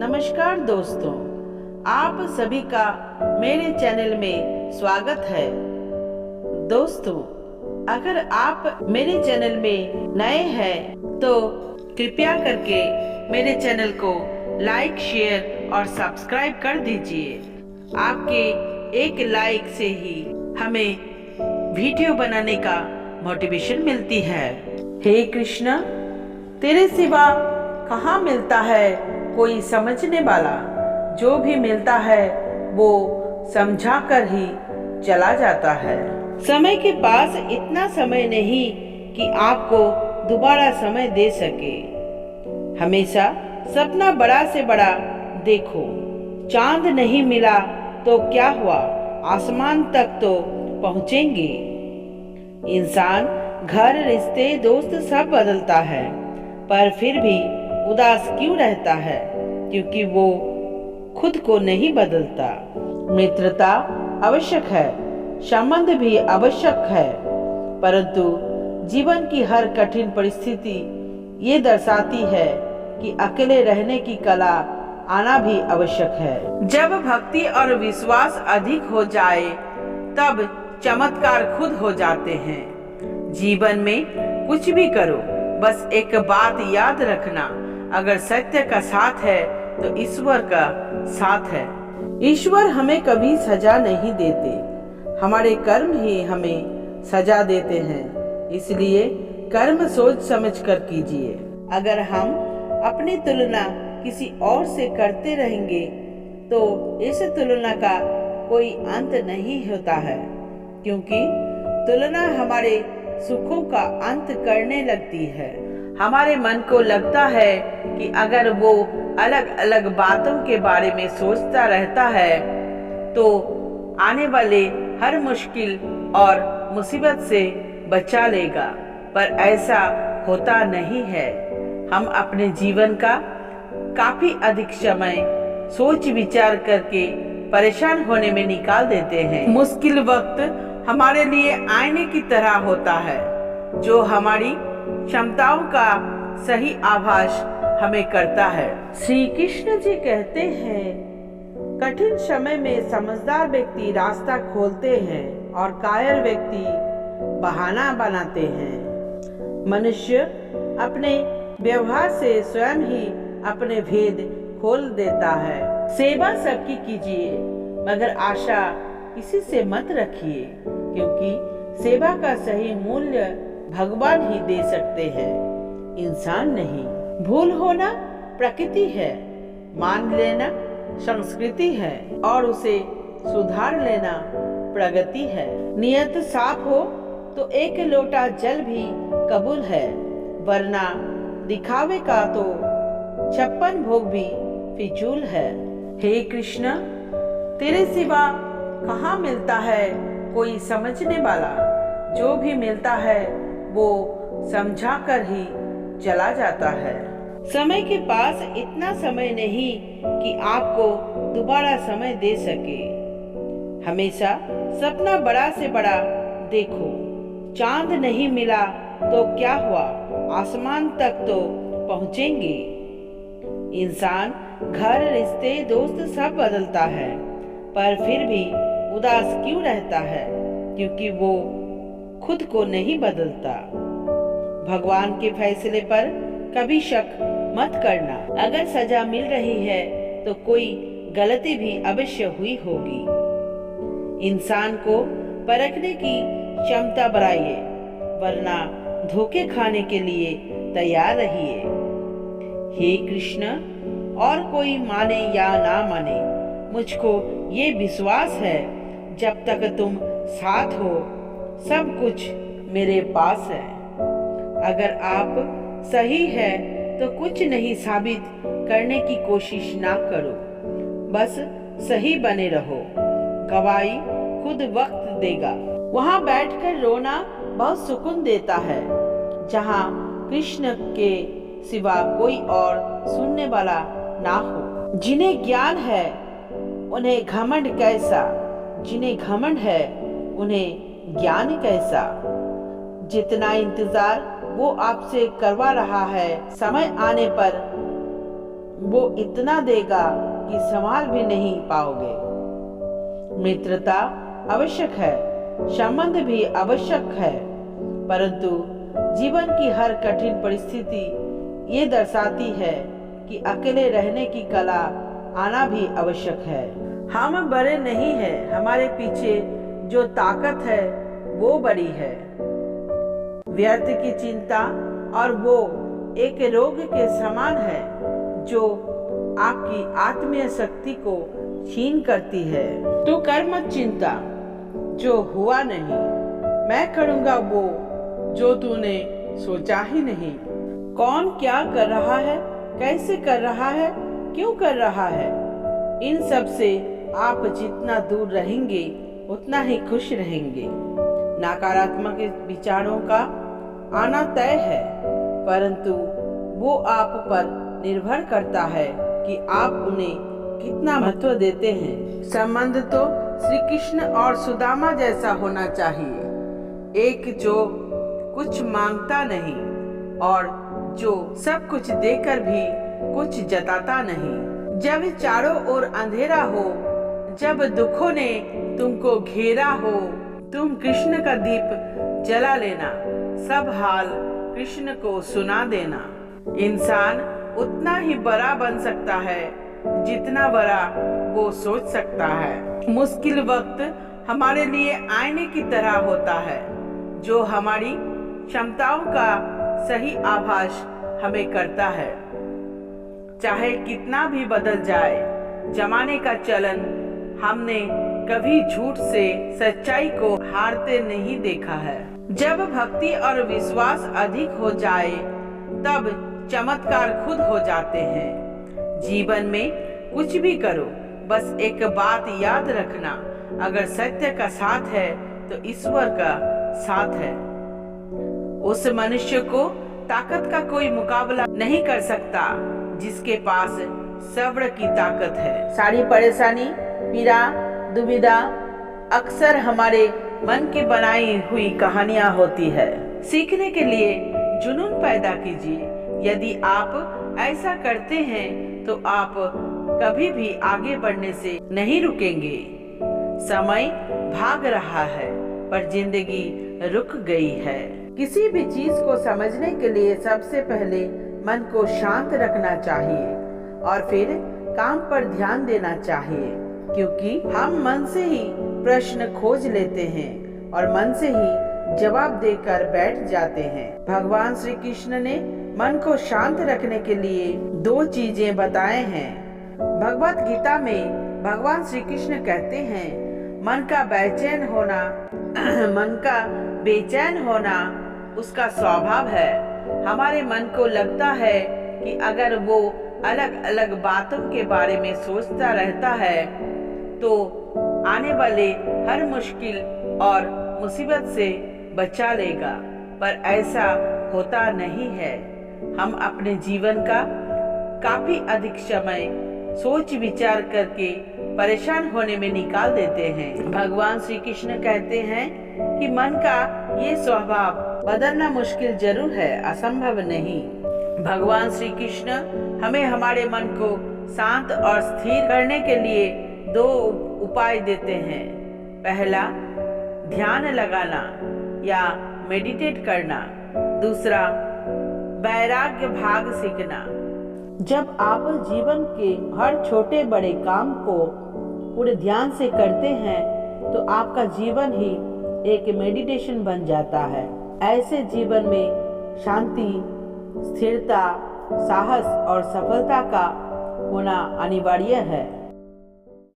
नमस्कार दोस्तों, आप सभी का मेरे चैनल में स्वागत है। दोस्तों, अगर आप मेरे चैनल में नए हैं तो कृपया करके मेरे चैनल को लाइक, शेयर और सब्सक्राइब कर दीजिए। आपके एक लाइक से ही हमें वीडियो बनाने का मोटिवेशन मिलती है। हे कृष्णा, तेरे सिवा कहाँ मिलता है कोई समझने वाला। जो भी मिलता है वो समझा कर ही चला जाता है। समय के पास इतना समय नहीं कि आपको दोबारा समय दे सके। हमेशा सपना बड़ा से बड़ा देखो। चांद नहीं मिला तो क्या हुआ, आसमान तक तो पहुंचेंगे। इंसान घर, रिश्ते, दोस्त सब बदलता है, पर फिर भी उदास क्यों रहता है? क्योंकि वो खुद को नहीं बदलता। मित्रता आवश्यक है, संबंध भी आवश्यक है, परंतु जीवन की हर कठिन परिस्थिति ये दर्शाती है कि अकेले रहने की कला आना भी आवश्यक है। जब भक्ति और विश्वास अधिक हो जाए तब चमत्कार खुद हो जाते हैं। जीवन में कुछ भी करो, बस एक बात याद रखना, अगर सत्य का साथ है तो ईश्वर का साथ है। ईश्वर हमें कभी सजा नहीं देते, हमारे कर्म ही हमें सजा देते हैं। इसलिए कर्म सोच समझ कर कीजिए। अगर हम अपनी तुलना किसी और से करते रहेंगे तो इस तुलना का कोई अंत नहीं होता है, क्योंकि तुलना हमारे सुखों का अंत करने लगती है। हमारे मन को लगता है कि अगर वो अलग अलग बातों के बारे में सोचता रहता है तो आने वाले हर मुश्किल और मुसीबत से बचा लेगा, पर ऐसा होता नहीं है। हम अपने जीवन का काफी अधिक समय सोच विचार करके परेशान होने में निकाल देते हैं। मुश्किल वक्त हमारे लिए आईने की तरह होता है, जो हमारी क्षमताओं का सही आभास हमें करता है। श्री कृष्ण जी कहते हैं, कठिन समय में समझदार व्यक्ति रास्ता खोलते हैं और कायर व्यक्ति बहाना बनाते हैं। मनुष्य अपने व्यवहार से स्वयं ही अपने भेद खोल देता है। सेवा सबकी कीजिए, मगर आशा किसी से मत रखिए, क्योंकि सेवा का सही मूल्य भगवान ही दे सकते हैं, इंसान नहीं। भूल होना प्रकृति है, मान लेना संस्कृति है और उसे सुधार लेना प्रगति है। नियत साफ हो तो एक लोटा जल भी कबूल है, वरना दिखावे का तो 56 भोग भी फिजूल है। हे कृष्ण, तेरे सिवा कहाँ मिलता है कोई समझने वाला। जो भी मिलता है वो समझा कर ही चला जाता है। समय के पास इतना समय नहीं कि आपको दोबारा समय दे सके। हमेशा सपना बड़ा से बड़ा देखो। चांद नहीं मिला तो क्या हुआ, आसमान तक तो पहुंचेंगे। इंसान घर, रिश्ते, दोस्त सब बदलता है, पर फिर भी उदास क्यों रहता है? क्योंकि वो खुद को नहीं बदलता। भगवान के फैसले पर कभी शक मत करना। अगर सजा मिल रही है तो कोई गलती भी अवश्य हुई होगी। इंसान को परखने की क्षमता बढ़ाइए, वरना धोखे खाने के लिए तैयार रहिए। हे कृष्ण, और कोई माने या ना माने, मुझको ये विश्वास है, जब तक तुम साथ हो सब कुछ मेरे पास है। अगर आप सही है तो कुछ नहीं साबित करने की कोशिश ना करो, बस सही बने रहो। गवाही खुद वक्त देगा। वहाँ बैठकर रोना बहुत सुकून देता है, जहाँ कृष्ण के सिवा कोई और सुनने वाला ना हो। जिन्हें ज्ञान है उन्हें घमंड कैसा, जिन्हें घमंड है उन्हें ज्ञान कैसा। जितना इंतजार वो आपसे करवा रहा है, समय आने पर वो इतना देगा कि संभाल भी नहीं पाओगे। मित्रता आवश्यक है, संबंध भी आवश्यक है, परंतु जीवन की हर कठिन परिस्थिति ये दर्शाती है कि अकेले रहने की कला आना भी आवश्यक है। हम बड़े नहीं हैं, हमारे पीछे जो ताकत है वो बड़ी है। व्यर्थ की चिंता और वो एक रोग के समान है जो आपकी आत्मीय शक्ति को छीन करती है। तू कर मत चिंता जो हुआ नहीं, मैं करूँगा वो जो तूने सोचा ही नहीं। कौन क्या कर रहा है, कैसे कर रहा है, क्यों कर रहा है, इन सब से आप जितना दूर रहेंगे उतना ही खुश रहेंगे। नकारात्मक विचारों का आना तय है, परंतु वो आप पर निर्भर करता है कि आप उन्हें कितना महत्व देते हैं। संबंध तो श्री कृष्ण और सुदामा जैसा होना चाहिए, एक जो कुछ मांगता नहीं और जो सब कुछ देकर भी कुछ जताता नहीं। जब चारों ओर अंधेरा हो, जब दुखों ने तुमको घेरा हो, तुम कृष्ण का दीप जला लेना, सब हाल कृष्ण को सुना देना। इंसान उतना ही बड़ा बन सकता है जितना बड़ा वो सोच सकता है। मुश्किल वक्त हमारे लिए आईने की तरह होता है जो हमारी क्षमताओं का सही आभास हमें करता है। चाहे कितना भी बदल जाए जमाने का चलन, हमने कभी झूठ से सच्चाई को हारते नहीं देखा है। जब भक्ति और विश्वास अधिक हो जाए तब चमत्कार खुद हो जाते हैं। जीवन में कुछ भी करो, बस एक बात याद रखना, अगर सत्य का साथ है तो ईश्वर का साथ है। उस मनुष्य को ताकत का कोई मुकाबला नहीं कर सकता जिसके पास सब्र की ताकत है। सारी परेशानी, पीड़ा, दुविधा अक्सर हमारे मन की बनाई हुई कहानियां होती है। सीखने के लिए जुनून पैदा कीजिए। यदि आप ऐसा करते हैं तो आप कभी भी आगे बढ़ने से नहीं रुकेंगे। समय भाग रहा है पर जिंदगी रुक गई है। किसी भी चीज को समझने के लिए सबसे पहले मन को शांत रखना चाहिए और फिर काम पर ध्यान देना चाहिए, क्योंकि हम मन से ही प्रश्न खोज लेते हैं और मन से ही जवाब देकर बैठ जाते हैं। भगवान श्री कृष्ण ने मन को शांत रखने के लिए 2 चीजें बताए हैं। भगवत गीता में भगवान श्री कृष्ण कहते हैं, मन का बेचैन होना उसका स्वभाव है। हमारे मन को लगता है कि अगर वो अलग अलग बातों के बारे में सोचता रहता है तो आने वाले हर मुश्किल और मुसीबत से बचा लेगा, पर ऐसा होता नहीं है। हम अपने जीवन का काफी अधिक समय सोच विचार करके परेशान होने में निकाल देते हैं। भगवान श्री कृष्ण कहते हैं कि मन का ये स्वभाव बदलना मुश्किल जरूर है, असंभव नहीं। भगवान श्री कृष्ण हमें हमारे मन को शांत और स्थिर करने के लिए 2 उपाय देते हैं। पहला, ध्यान लगाना या मेडिटेट करना। दूसरा, वैराग्य भाग सीखना। जब आप जीवन के हर छोटे बड़े काम को पूरे ध्यान से करते हैं तो आपका जीवन ही एक मेडिटेशन बन जाता है। ऐसे जीवन में शांति, स्थिरता, साहस और सफलता का होना अनिवार्य है।